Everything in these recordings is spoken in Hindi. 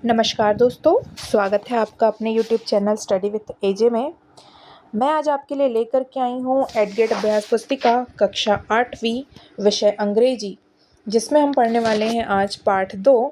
नमस्कार दोस्तों, स्वागत है आपका अपने YouTube चैनल स्टडी विद एजे में। मैं आज आपके लिए लेकर के आई हूँ एडगेट अभ्यास पुस्तिका कक्षा 8वीं विषय अंग्रेजी, जिसमें हम पढ़ने वाले हैं आज पाठ 2।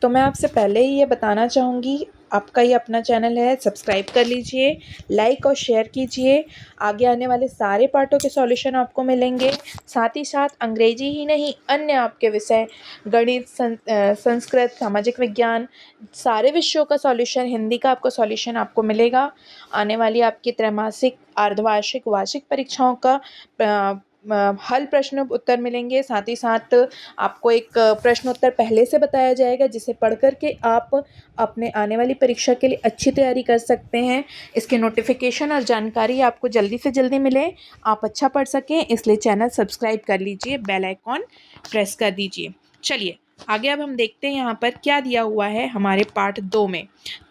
तो मैं आपसे पहले ही ये बताना चाहूँगी, आपका ये अपना चैनल है, सब्सक्राइब कर लीजिए, लाइक और शेयर कीजिए। आगे आने वाले सारे पाठों के सॉल्यूशन आपको मिलेंगे। साथ ही साथ अंग्रेजी ही नहीं, अन्य आपके विषय गणित, संस्कृत, सामाजिक विज्ञान, सारे विषयों का सॉल्यूशन, हिंदी का आपको सॉल्यूशन आपको मिलेगा। आने वाली आपकी त्रैमासिक, अर्धवार्षिक, वार्षिक परीक्षाओं का हल प्रश्न उत्तर मिलेंगे। साथ ही साथ आपको एक प्रश्न उत्तर पहले से बताया जाएगा, जिसे पढ़ कर के आप अपने आने वाली परीक्षा के लिए अच्छी तैयारी कर सकते हैं। इसके नोटिफिकेशन और जानकारी आपको जल्दी से जल्दी मिले, आप अच्छा पढ़ सकें, इसलिए चैनल सब्सक्राइब कर लीजिए, बेल आइकॉन प्रेस कर दीजिए। चलिए आगे अब हम देखते हैं यहाँ पर क्या दिया हुआ है हमारे पार्ट 2 में।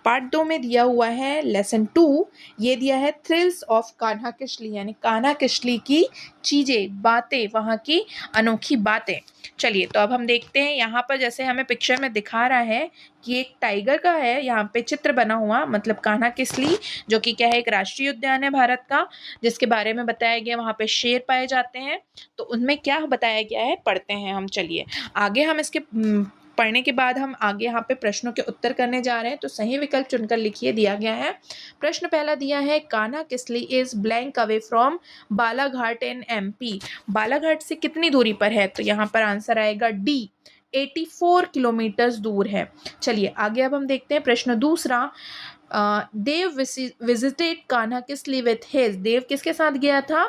पार्ट 2 में दिया हुआ है लेसन 2, ये दिया है थ्रिल्स ऑफ कान्हा किसली, यानी कान्हा किसली की चीज़ें, बातें, वहाँ की अनोखी बातें। चलिए तो अब हम देखते हैं यहाँ पर, जैसे हमें पिक्चर में दिखा रहा है कि एक टाइगर का है यहाँ पे चित्र बना हुआ, मतलब कान्हा किसली, जो कि क्या है, एक राष्ट्रीय उद्यान है भारत का, जिसके बारे में बताया गया। वहाँ पे शेर पाए जाते हैं, तो उनमें क्या बताया गया है पढ़ते हैं हम। चलिए आगे हम इसके पढ़ने के बाद हम आगे यहाँ पे प्रश्नों के उत्तर करने जा रहे हैं। तो सही विकल्प चुनकर लिखिए। दिया गया है प्रश्न पहला दिया है, Kanha Kisli is blank away from Balaghat in MP. Balaghat से कितनी दूरी पर है? तो यहाँ पर आंसर आएगा डी, 84 किलोमीटर दूर है। चलिए आगे अब हम देखते हैं प्रश्न दूसरा। Dev visited Kanha Kisli with his, Dev किसके साथ गया था?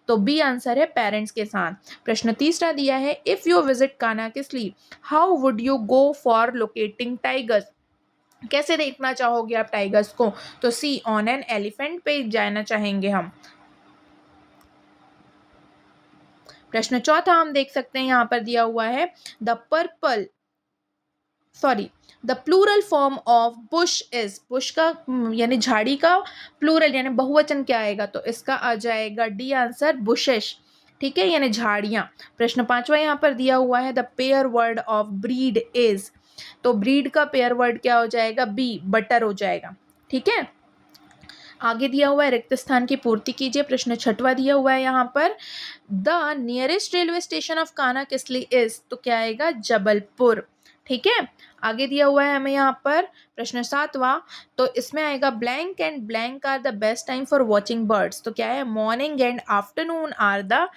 तो बी आंसर है पेरेंट्स के साथ। प्रश्न तीसरा दिया है, if you visit Kanha Kisli how would you go for locating tigers, कैसे देखना चाहोगे आप टाइगर्स को? तो सी, ऑन एन एलिफेंट पे जाना चाहेंगे हम। प्रश्न चौथा हम देख सकते हैं, यहाँ पर दिया हुआ है the plural form of bush is, bush का यानी झाड़ी का प्लूरल यानी बहुवचन क्या आएगा? तो इसका आ जाएगा डी आंसर, बुशेस। ठीक है, यानी झाड़ियाँ। प्रश्न पांचवा यहाँ पर दिया हुआ है, the pair word of breed is, तो ब्रीड का पेयर वर्ड क्या हो जाएगा? बी, बटर हो जाएगा। ठीक है, आगे दिया हुआ है रिक्त स्थान की पूर्ति कीजिए। प्रश्न छठवा दिया हुआ है यहाँ पर, the nearest railway station of Kanha Kisli is, तो क्या आएगा? जबलपुर। ठीक है, आगे दिया हुआ है हमें यहाँ पर प्रश्न सातवां, तो इसमें आएगा blank and blank are the best time for watching birds, तो क्या है? Morning and afternoon are the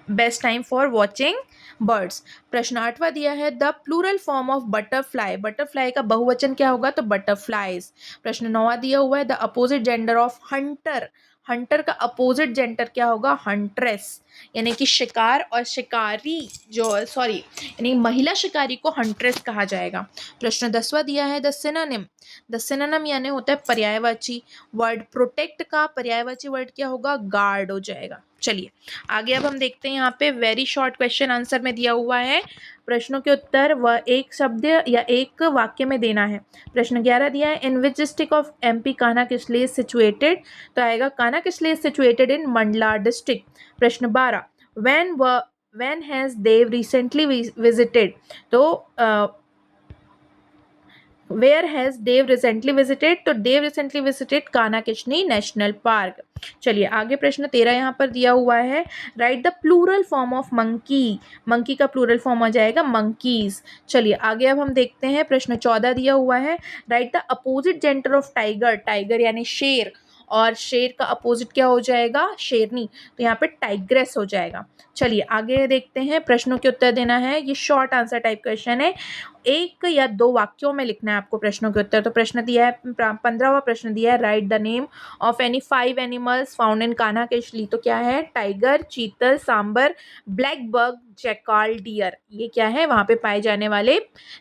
best time for watching birds. प्रश्न आठवां दिया है, the plural form of butterfly, butterfly का बहुवचन क्या होगा? तो बटरफ्लाइज। प्रश्न नौवां दिया हुआ है, the opposite gender of Hunter, Hunter का अपोजिट जेंडर क्या होगा? हंट्रेस, यानी कि शिकार और शिकारी यानी महिला शिकारी को हंट्रेस कहा जाएगा। प्रश्न 10वां दिया है, द सिनोनिम यानी होता है पर्यायवाची वर्ड, प्रोटेक्ट का पर्यायवाची वर्ड क्या होगा? गार्ड हो जाएगा। चलिए आगे अब हम देखते हैं, यहाँ पे वेरी शॉर्ट क्वेश्चन आंसर में दिया हुआ है, प्रश्नों के उत्तर वह एक शब्द या एक वाक्य में देना है। प्रश्न 11 दिया है, in which district of MP Kanha Kisli is situated, तो आएगा Kanha Kisli is situated in Mandla district. प्रश्न 12, when has Dev recently visited, तो where has Dev recently visited, तो Dev recently visited Kanha Kisli national park. चलिए आगे प्रश्न 13 यहाँ पर दिया हुआ है, write the plural form of monkey, monkey का प्लूरल फॉर्म हो जाएगा मंकीज। चलिए आगे अब हम देखते हैं, प्रश्न 14 दिया हुआ है, write the opposite gender of tiger, tiger यानी शेर, और शेर का अपोजिट क्या हो जाएगा? शेरनी, तो यहाँ पे टाइग्रेस हो जाएगा। चलिए आगे देखते हैं, प्रश्नों के उत्तर देना है, ये शॉर्ट आंसर टाइप क्वेश्चन है, एक या दो वाक्यों में लिखना है आपको प्रश्नों के उत्तर। तो प्रश्न दिया है 15वां प्रश्न दिया है, write the name of any 5 animals found in Kanha Kisli, तो क्या है? Tiger, chital, sambar, black buck, jackal, deer, ये क्या है? वहाँ पे पाए जाने वाले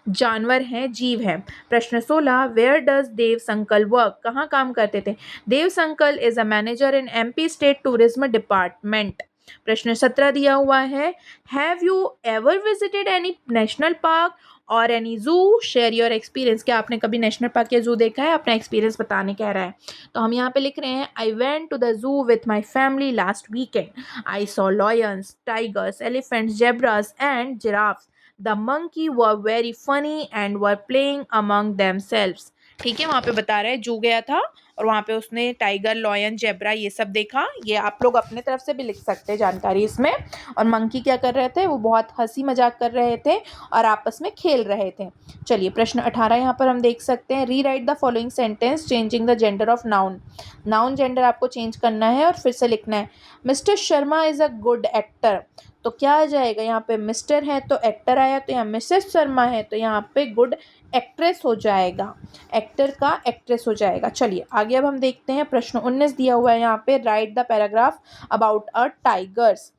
जानवर हैं, जीव हैं। प्रश्न 16, वेयर डज देव संकल वर्क, कहाँ काम करते थे? देव संकल is a manager in MP state tourism department. प्रश्न 17 दिया हुआ है, have you ever visited any national park और एनी जू, शेयर योर एक्सपीरियंस, क्या आपने कभी नेशनल पार्क या जू देखा है? अपना एक्सपीरियंस बताने कह रहा है। तो हम यहाँ पे लिख रहे हैं, I went to the zoo with my family last weekend, I saw lions, tigers, elephants, zebras and giraffes, the monkey were very funny and were playing among themselves. ठीक है, वहाँ पे बता रहे हैं जू गया था और वहाँ पे उसने टाइगर, लॉयन, जेब्रा ये सब देखा। ये आप लोग अपने तरफ से भी लिख सकते हैं जानकारी इसमें। और मंकी क्या कर रहे थे, वो बहुत हंसी मजाक कर रहे थे और आपस में खेल रहे थे। चलिए प्रश्न 18 यहाँ पर हम देख सकते हैं, री right the following sentence changing the gender of noun. Noun gender आपको चेंज करना है और फिर से लिखना है। Mister Sharma is a good actor, तो क्या आ जाएगा यहाँ पे, मिस्टर है तो एक्टर आया, तो यहाँ मिसेस शर्मा है तो यहाँ पे गुड एक्ट्रेस हो जाएगा, एक्टर का एक्ट्रेस हो जाएगा। चलिए आगे अब हम देखते हैं, प्रश्न 19 दिया हुआ है यहाँ पे, right the paragraph about a tigers.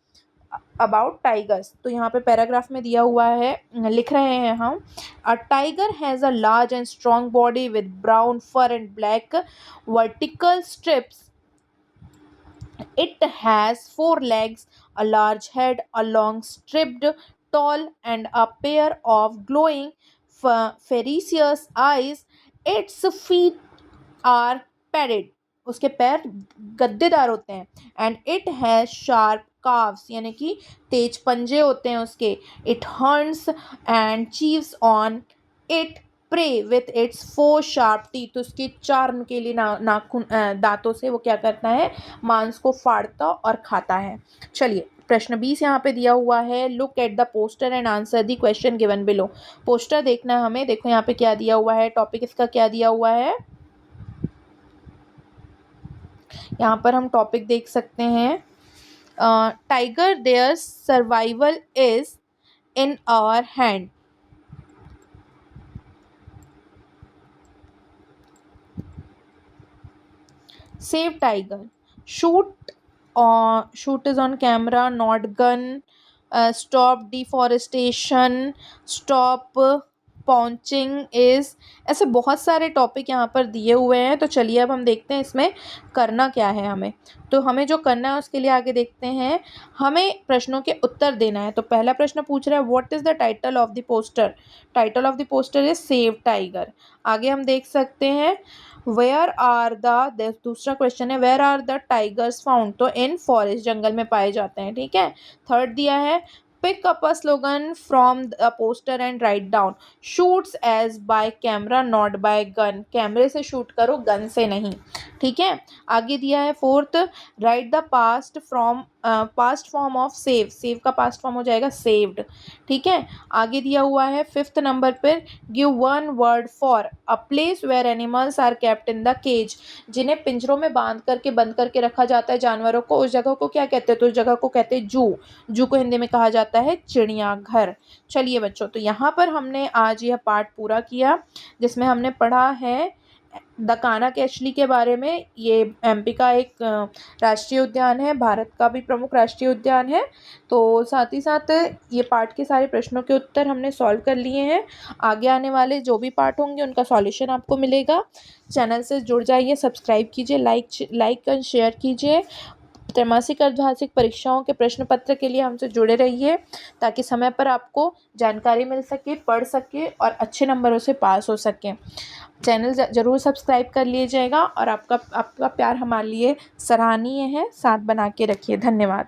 About tigers, तो यहाँ पे पैराग्राफ में दिया हुआ है, लिख रहे हैं हम, a tiger has a large and strong body with brown fur and black vertical stripes. It has four legs, a large head, a long striped tail, and a pair of glowing ferocious eyes. Its feet are padded. उसके पैर गद्देदार होते हैं। And it has sharp claws, यानी कि तेज पंजे होते हैं उसके। It hunts and chews on it prey with its 4 sharp teeth, उसके 4 नुकीले नाखून दांतों से वो क्या करता है, मांस को फाड़ता और खाता है। चलिए प्रश्न 20 यहाँ पे दिया हुआ है, look at the poster and answer the question given below. Poster देखना है हमें, देखो यहाँ पे क्या दिया हुआ है, टॉपिक इसका क्या दिया हुआ है, यहाँ पर हम टॉपिक देख सकते हैं, tiger their survival is in our hand. Save tiger, shoot is on camera not gun, stop deforestation, stop poaching is, ऐसे बहुत सारे टॉपिक यहाँ पर दिए हुए हैं। तो चलिए अब हम देखते हैं इसमें करना क्या है हमें। तो हमें जो करना है उसके लिए आगे देखते हैं, हमें प्रश्नों के उत्तर देना है। तो पहला प्रश्न पूछ रहा है, what is the title of the poster. Title of the poster is save tiger. आगे हम देख सकते हैं, वेयर आर द, दूसरा क्वेश्चन है, where are the tigers found, तो इन फॉरेस्ट, जंगल में पाए जाते हैं। ठीक है, थर्ड दिया है, pick up a slogan from the poster and write down, shoots as by camera not by gun, कैमरे से शूट करो, गन से नहीं। ठीक है, आगे दिया है fourth, write the past form of save, save का पास्ट फॉर्म हो जाएगा सेव्ड। ठीक है, आगे दिया हुआ है फिफ्थ नंबर पर, give one word for a place where animals are kept in the cage, जिन्हें पिंजरों में बंद करके रखा जाता है जानवरों को, उस जगह को क्या कहते हैं, तो उस जगह को कहते हैं जू। जू को हिंदी में कहा जाता है चिड़ियाघर। चलिए बच्चों, तो यहाँ पर हमने आज यह पार्ट पूरा किया जिसमें हमने पढ़ा है द कान्हा कैचली के बारे में। ये एमपी का एक राष्ट्रीय उद्यान है, भारत का भी प्रमुख राष्ट्रीय उद्यान है। तो साथ ही साथ ये पार्ट के सारे प्रश्नों के उत्तर हमने सॉल्व कर लिए हैं। आगे आने वाले जो भी पार्ट होंगे उनका सॉल्यूशन आपको मिलेगा। चैनल से जुड़ जाइए, सब्सक्राइब कीजिए, लाइक और शेयर कीजिए। त्रैमासिक अर्धवार्षिक परीक्षाओं के प्रश्न पत्र के लिए हमसे जुड़े रहिए ताकि समय पर आपको जानकारी मिल सके, पढ़ सके और अच्छे नंबरों से पास हो सके। चैनल ज़रूर सब्सक्राइब कर लीजिएगा और आपका प्यार हमारे लिए सराहनीय है, साथ बना के रखिए। धन्यवाद।